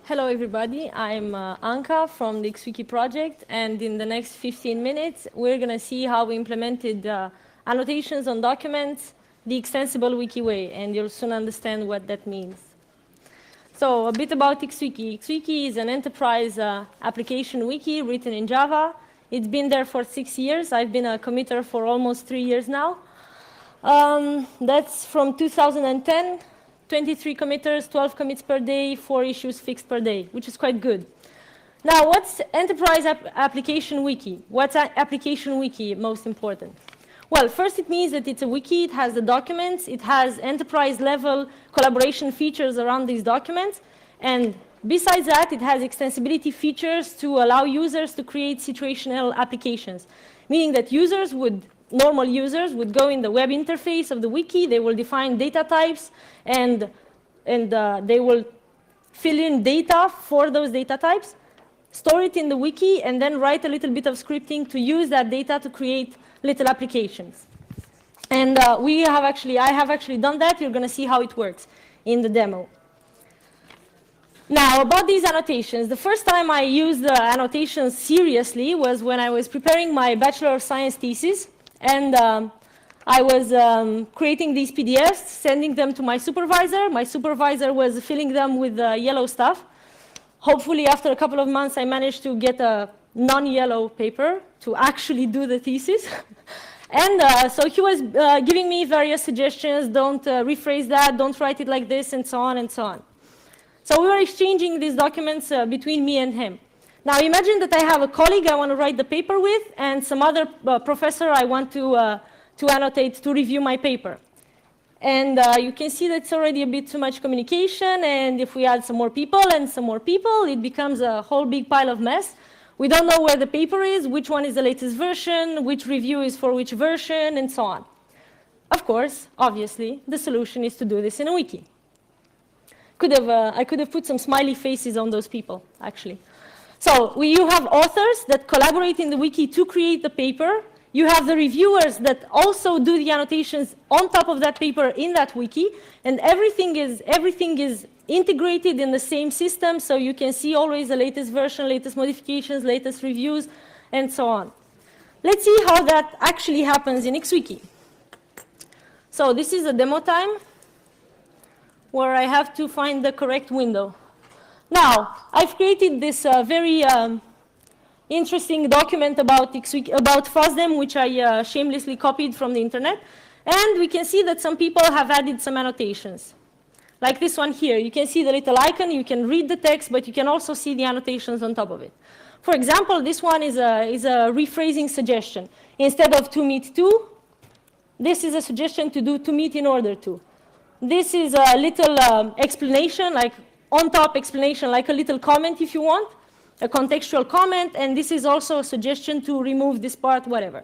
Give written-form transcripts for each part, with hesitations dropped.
Hello, everybody. I'm Anka from the xwiki project, and in the next 15 minutes, we're going to see how we implemented annotations on documents the extensible wiki way, and you'll soon understand what that means. So a bit about xwiki. xwiki is an enterprise application wiki written in Java. It's been there for 6 years. I've been a committer for almost 3 years now. That's from 2010. 23 committers, 12 commits per day, 4 issues fixed per day, which is quite good. Now, what's enterprise application wiki? What's application wiki most important? Well, first it means that it's a wiki, it has the documents, it has enterprise level collaboration features around these documents, and besides that, it has extensibility features to allow users to create situational applications, meaning that normal users would go in the web interface of the wiki, they will define data types, and they will fill in data for those data types, store it in the wiki, and then write a little bit of scripting to use that data to create little applications. And I have actually done that. You're going to see how it works in the demo. Now, about these annotations, the first time I used the annotations seriously was when I was preparing my Bachelor of Science thesis. And I was creating these PDFs, sending them to my supervisor. My supervisor was filling them with yellow stuff. Hopefully, after a couple of months, I managed to get a non-yellow paper to actually do the thesis. And so he was giving me various suggestions. Don't rephrase that. Don't write it like this, and so on and so on. So we were exchanging these documents between me and him. Now imagine that I have a colleague I want to write the paper with, and some other professor I want to annotate to review my paper. And you can see that's already a bit too much communication, and if we add some more people and some more people, it becomes a whole big pile of mess. We don't know where the paper is, which one is the latest version, which review is for which version, and so on. Of course, obviously, the solution is to do this in a wiki. I could have put some smiley faces on those people, actually. So you have authors that collaborate in the wiki to create the paper. You have the reviewers that also do the annotations on top of that paper in that wiki. And everything is integrated in the same system, so you can see always the latest version, latest modifications, latest reviews, and so on. Let's see how that actually happens in xwiki. So this is a demo time where I have to find the correct window. Now, I've created this very interesting document about FOSDEM, which I shamelessly copied from the internet. And we can see that some people have added some annotations. Like this one here. You can see the little icon. You can read the text, but you can also see the annotations on top of it. For example, this one is a rephrasing suggestion. Instead of to meet to, this is a suggestion to do to meet in order to. This is a little explanation, like on-top explanation, like a little comment if you want, a contextual comment, and this is also a suggestion to remove this part, whatever.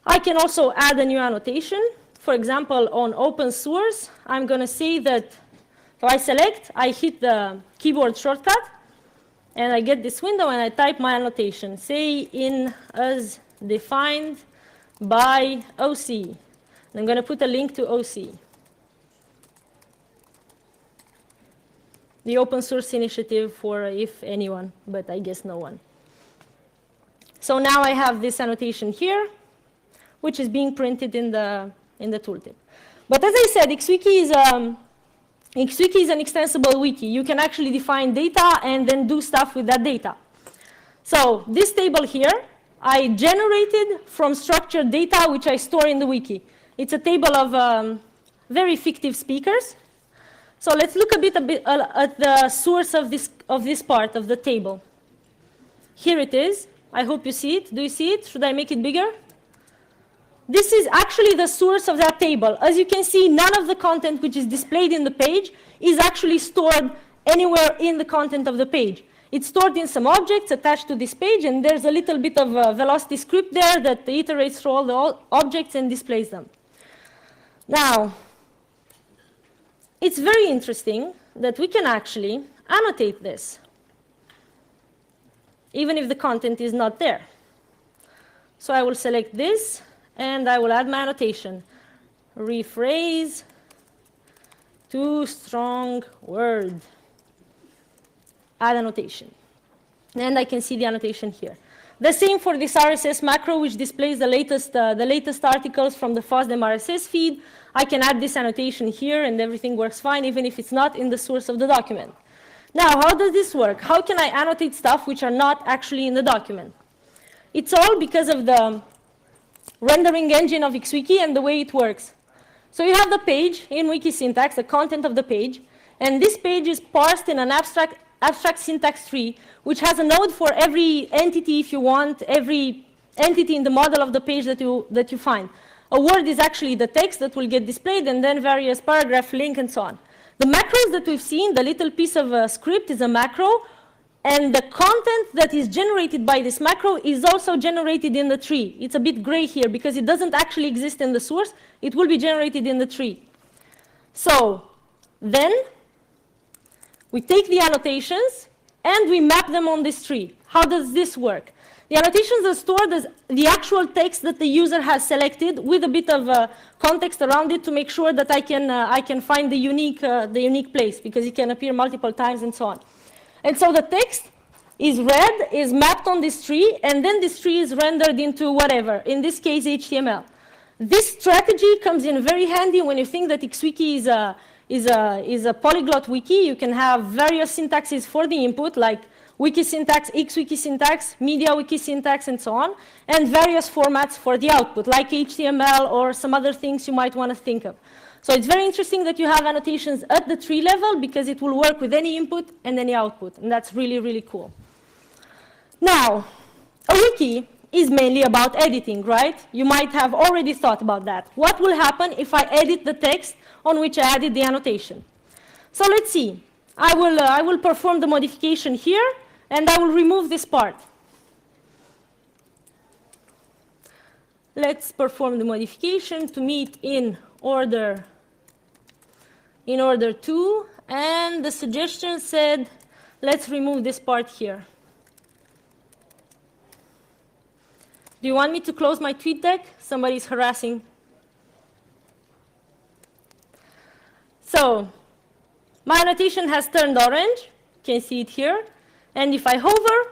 I can also add a new annotation. For example, on open source, I'm going to say that if I select, I hit the keyboard shortcut, and I get this window, and I type my annotation. Say in as defined by OC. And I'm going to put a link to OC. The open source initiative for if anyone, but I guess no one. So now I have this annotation here, which is being printed in the tooltip. But as I said, xwiki is an extensible wiki. You can actually define data and then do stuff with that data. So this table here, I generated from structured data, which I store in the wiki. It's a table of very fictive speakers. So let's look a bit at the source of this part of the table. Here it is. I hope you see it. Do you see it? Should I make it bigger? This is actually the source of that table. As you can see, none of the content which is displayed in the page is actually stored anywhere in the content of the page. It's stored in some objects attached to this page, and there's a little bit of a velocity script there that iterates through all the objects and displays them. Now, it's very interesting that we can actually annotate this, even if the content is not there. So I will select this, and I will add my annotation. Rephrase too strong word. add annotation. And I can see the annotation here. The same for this RSS macro, which displays the latest articles from the FOSDEM RSS feed. I can add this annotation here, and everything works fine, even if it's not in the source of the document. Now, how does this work? How can I annotate stuff which are not actually in the document? It's all because of the rendering engine of xwiki and the way it works. So you have the page in wiki syntax, the content of the page, and this page is parsed in an abstract syntax tree, which has a node for every entity, if you want, every entity in the model of the page that you find. A word is actually the text that will get displayed, and then various paragraph, link, and so on. The macros that we've seen, the little piece of script is a macro, and the content that is generated by this macro is also generated in the tree. It's a bit gray here because it doesn't actually exist in the source. It will be generated in the tree. So then we take the annotations and we map them on this tree. How does this work? The annotations are stored as the actual text that the user has selected with a bit of context around it to make sure that I can find the unique place, because it can appear multiple times and so on. And so the text is read, is mapped on this tree, and then this tree is rendered into whatever, in this case HTML. This strategy comes in very handy when you think that xwiki is a polyglot wiki. You can have various syntaxes for the input, like wiki syntax, xwiki syntax, media wiki syntax, and so on, and various formats for the output, like HTML or some other things you might want to think of. So it's very interesting that you have annotations at the tree level, because it will work with any input and any output, and that's really, really cool. Now, a wiki is mainly about editing, right? You might have already thought about that. What will happen if I edit the text on which I added the annotation? So let's see. I will perform the modification here, and I will remove this part. Let's perform the modification to meet in order 2, and the suggestion said, let's remove this part here. Do you want me to close my tweet deck? Somebody's harassing. So my annotation has turned orange. You can see it here. And if I hover,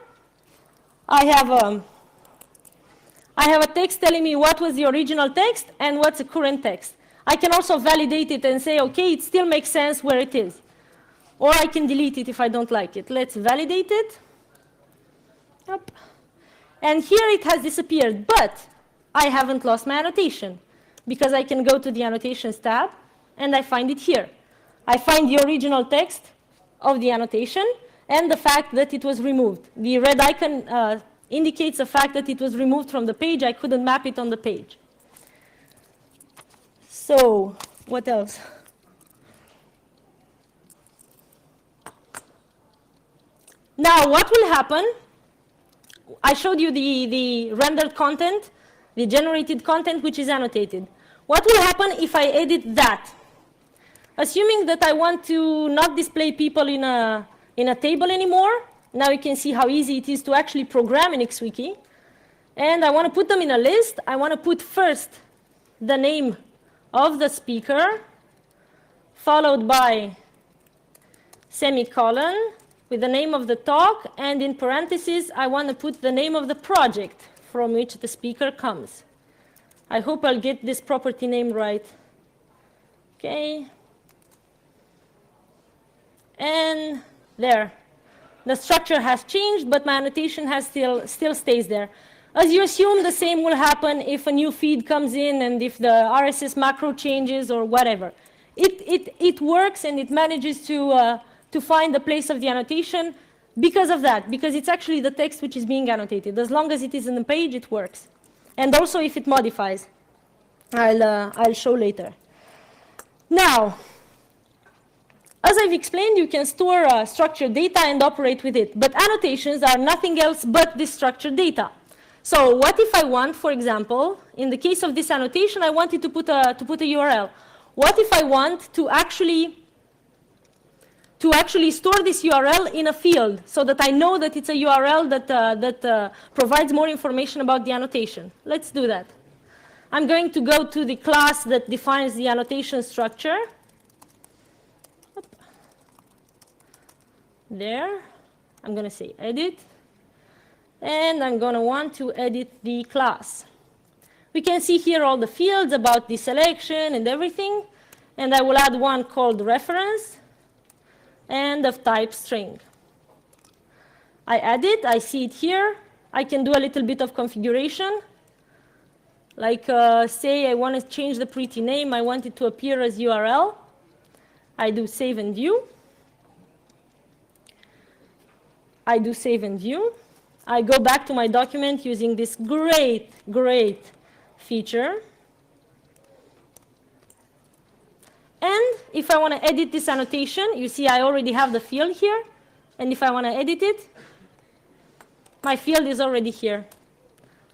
I have a text telling me what was the original text and what's the current text. I can also validate it and say, OK, it still makes sense where it is. Or I can delete it if I don't like it. Let's validate it. Yep. And here it has disappeared. But I haven't lost my annotation, because I can go to the Annotations tab, and I find it here. I find the original text of the annotation and the fact that it was removed. The red icon indicates the fact that it was removed from the page. I couldn't map it on the page. So what else? Now, what will happen? I showed you the rendered content, the generated content, which is annotated. What will happen if I edit that? Assuming that I want to not display people in a table anymore, now you can see how easy it is to actually program in xwiki. And I want to put them in a list. I want to put first the name of the speaker, followed by semicolon with the name of the talk, and in parentheses, I want to put the name of the project from which the speaker comes. I hope I'll get this property name right. Okay. And there. The structure has changed, but my annotation has still stays there. As you assume, the same will happen if a new feed comes in and if the RSS macro changes or whatever. It works, and it manages to find the place of the annotation because of that, because it's actually the text which is being annotated. As long as it is in the page, it works. And also if it modifies. I'll show later. Now, as I've explained, you can store structured data and operate with it. But annotations are nothing else but this structured data. So what if I want, for example, in the case of this annotation, I wanted to put a URL. What if I want to actually store this URL in a field so that I know that it's a URL that provides more information about the annotation? Let's do that. I'm going to go to the class that defines the annotation structure. There. I'm going to say edit. And I'm going to want to edit the class. We can see here all the fields about the selection and everything. And I will add one called reference and of type string. I add it. I see it here. I can do a little bit of configuration. Like say I want to change the pretty name. I want it to appear as URL. I do save and view. I do save and view. I go back to my document using this great feature. And if I want to edit this annotation, you see I already have the field here. And if I want to edit it, my field is already here.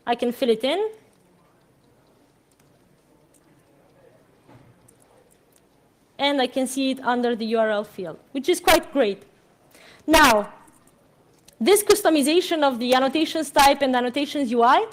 I can fill it in. And I can see it under the URL field, which is quite great. Now, this customization of the annotations type and annotations UI,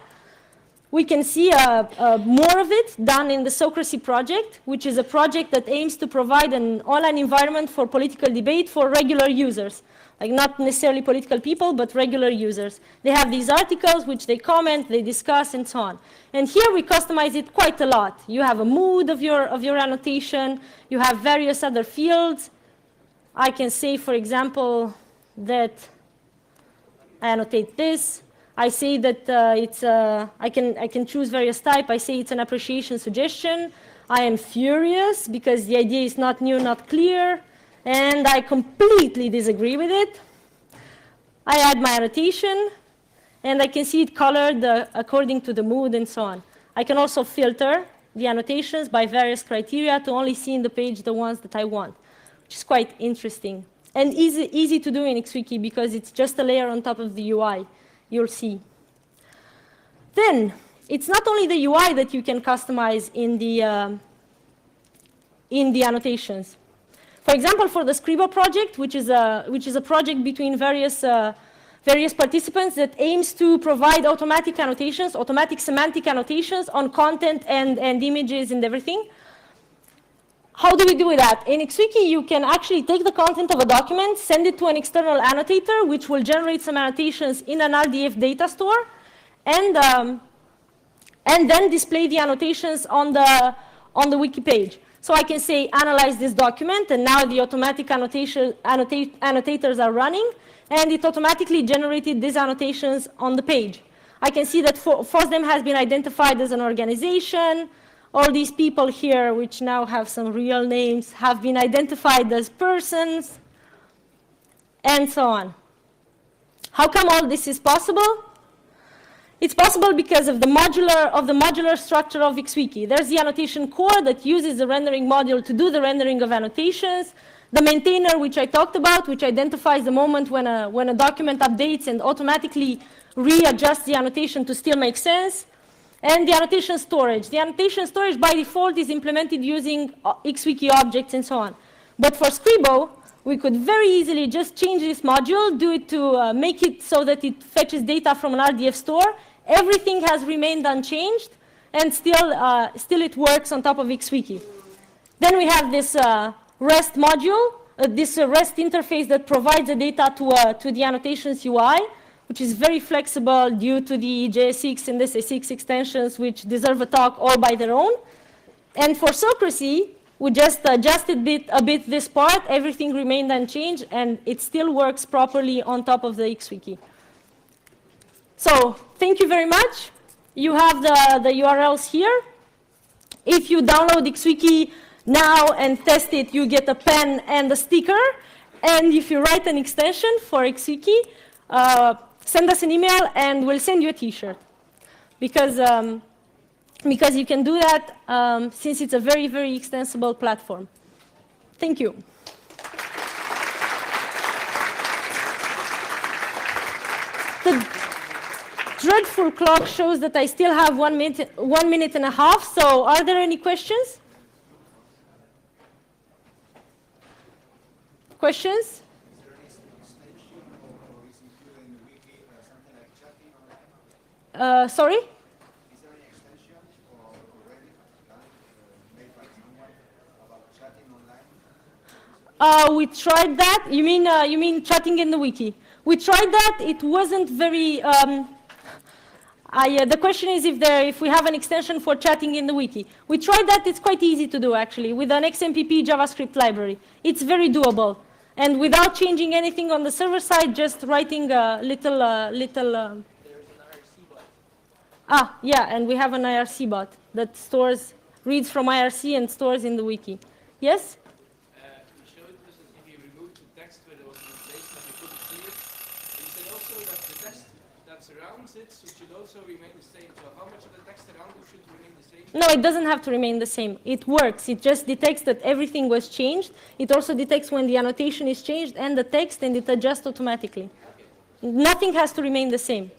we can see more of it done in the Socracy project, which is a project that aims to provide an online environment for political debate for regular users. Like not necessarily political people, but regular users. They have these articles which they comment, they discuss, and so on. And here we customize it quite a lot. You have a mood of your annotation. You have various other fields. I can say, for example, that I annotate this. I say that I can choose various type. I say it's an appreciation suggestion. I am furious because the idea is not new, not clear. And I completely disagree with it. I add my annotation, and I can see it colored according to the mood and so on. I can also filter the annotations by various criteria to only see in the page the ones that I want, which is quite interesting. And easy to do in xwiki because it's just a layer on top of the UI, you'll see. Then, it's not only the UI that you can customize in the annotations. For example, for the Scribo project, which is a project between various participants that aims to provide automatic annotations, automatic semantic annotations on content and images and everything. How do we do that? In xwiki, you can actually take the content of a document, send it to an external annotator, which will generate some annotations in an RDF data store, and then display the annotations on the wiki page. So I can say, analyze this document, and now the automatic annotators are running, and it automatically generated these annotations on the page. I can see that FOSDEM has been identified as an organization. All these people here, which now have some real names, have been identified as persons, and so on. How come all this is possible? It's possible because of the modular structure of xwiki. There's the annotation core that uses the rendering module to do the rendering of annotations. The maintainer, which I talked about, which identifies the moment when a document updates and automatically readjusts the annotation to still make sense. And the annotation storage. The annotation storage by default is implemented using xwiki objects and so on. But for Scribo, we could very easily just change this module, do it to make it so that it fetches data from an RDF store. Everything has remained unchanged, and still it works on top of xwiki. Then we have this REST module, this REST interface that provides the data to the annotations UI, which is very flexible due to the JSX and SSX extensions, which deserve a talk all by their own. And for Socracy, we just adjusted a bit this part. Everything remained unchanged, and it still works properly on top of the xwiki. So thank you very much. You have the URLs here. If you download xwiki now and test it, you get a pen and a sticker. And if you write an extension for xwiki, send us an email and we'll send you a t-shirt. Because you can do that since it's a very, very extensible platform. Thank you. The dreadful clock shows that I still have 1 minute and a half, so are there any questions? Questions? Is there any extension or is included in the wiki something like chatting online? Sorry? Is there any extension or already done, made by someone about chatting online? We tried that. You mean chatting in the wiki? We tried that. It wasn't very... the question is if we have an extension for chatting in the wiki. We tried that. It's quite easy to do, actually, with an XMPP JavaScript library. It's very doable. And without changing anything on the server side, just writing a little... There's an IRC bot. Yeah, and we have an IRC bot that reads from IRC and stores in the wiki. Yes? You showed us that if you remove the text where there was a mistake, that you couldn't see it. You said also that the text that surrounds it should also remain the same. So how much of the text around it should remain the same? No, it doesn't have to remain the same. It works. It just detects that everything was changed. It also detects when the annotation is changed and the text, and it adjusts automatically. Okay. Nothing has to remain the same.